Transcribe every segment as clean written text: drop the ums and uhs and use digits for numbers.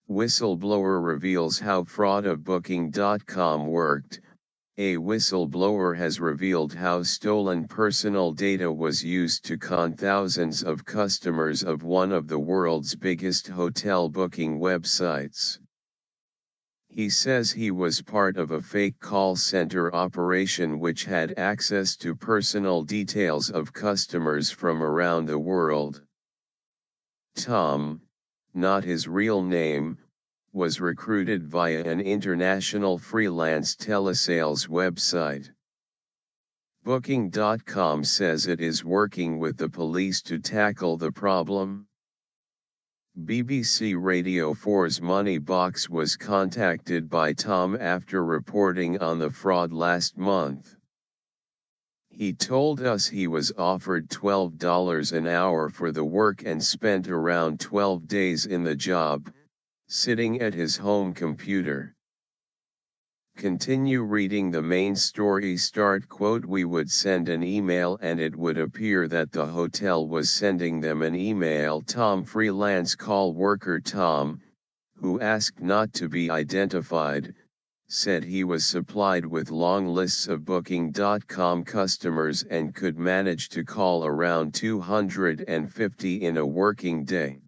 Whistleblower reveals how fraud of Booking.com worked. A whistleblower has revealed how stolen personal data was used to con thousands of customers of one of the world's biggest hotel booking websites. He says he was part of a fake call center operation which had access to personal details of customers from around the world. Tom, not his real name, was recruited via an international freelance telesales website. Booking.com says it is working with the police to tackle the problem. BBC Radio 4's Money Box was contacted by Tom after reporting on the fraud last month. He told us he was offered $12 an hour for the work and spent around 12 days in the job, sitting at his home computer. Continue reading the main story. Quote, we would send an email and it would appear that the hotel was sending them an email. Tom, freelance call worker Tom, who asked not to be identified, said he was supplied with long lists of Booking.com customers and could manage to call around 250 in a working day.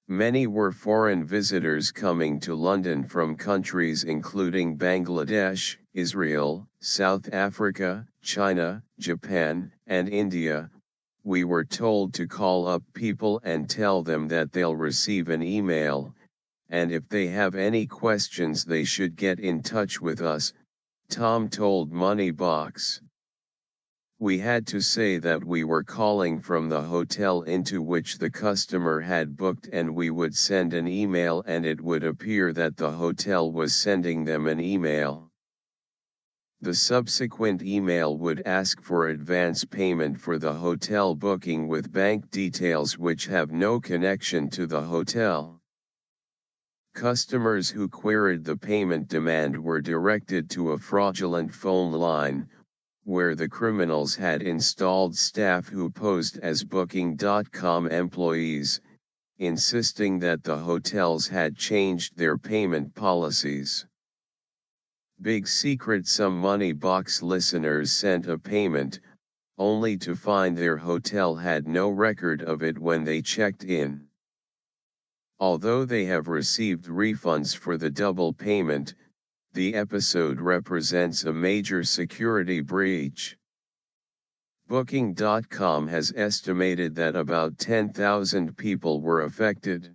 Many were foreign visitors coming to London from countries including Bangladesh, Israel, South Africa, China, Japan, and India. We were told to call up people and tell them that they'll receive an email, and if they have any questions they should get in touch with us, Tom told Moneybox. We had to say that we were calling from the hotel into which the customer had booked, and we would send an email and it would appear that the hotel was sending them an email. The subsequent email would ask for advance payment for the hotel booking with bank details which have no connection to the hotel. Customers who queried the payment demand were directed to a fraudulent phone line, where the criminals had installed staff who posed as Booking.com employees, insisting that the hotels had changed their payment policies. Big secret: some Money Box listeners sent a payment, only to find their hotel had no record of it when they checked in. Although they have received refunds for the double payment, the episode represents a major security breach. Booking.com has estimated that about 10,000 people were affected.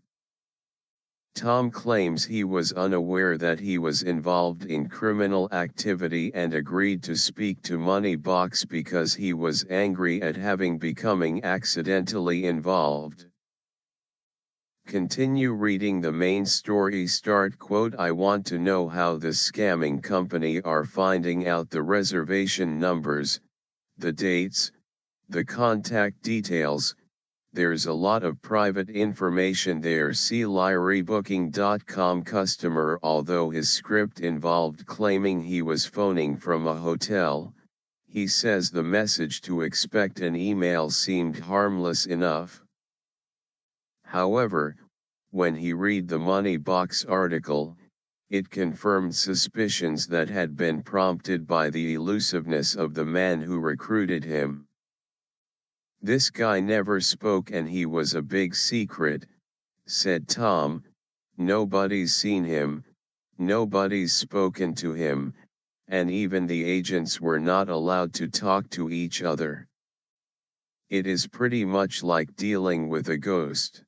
Tom claims he was unaware that he was involved in criminal activity and agreed to speak to Moneybox because he was angry at having becoming accidentally involved. Continue reading the main story. Quote, I want to know how the scamming company are finding out the reservation numbers, the dates, the contact details. There's a lot of private information there. See Lyrie. Booking.com customer. Although his script involved claiming he was phoning from a hotel, he says the message to expect an email seemed harmless enough. However, when he read the Moneybox article, it confirmed suspicions that had been prompted by the elusiveness of the man who recruited him. This guy never spoke and he was a big secret, said Tom. Nobody's seen him, nobody's spoken to him, and even the agents were not allowed to talk to each other. It is pretty much like dealing with a ghost.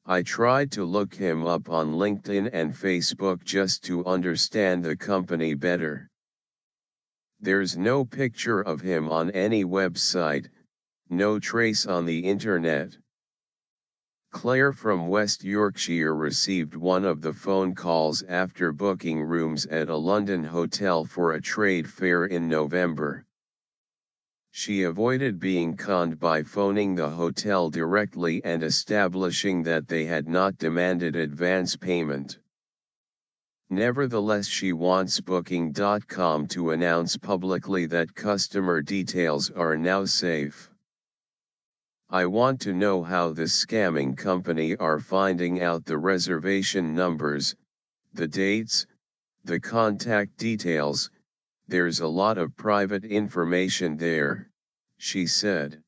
I tried to look him up on LinkedIn and Facebook just to understand the company better. There's no picture of him on any website, no trace on the internet. Claire from West Yorkshire received one of the phone calls after booking rooms at a London hotel for a trade fair in November. She avoided being conned by phoning the hotel directly and establishing that they had not demanded advance payment. Nevertheless, she wants Booking.com to announce publicly that customer details are now safe. I want to know how this scamming company are finding out the reservation numbers, the dates, the contact details. There's a lot of private information there, she said.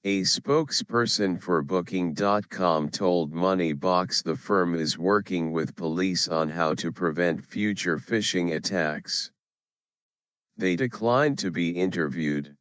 A spokesperson for Booking.com told Moneybox the firm is working with police on how to prevent future phishing attacks. They declined to be interviewed.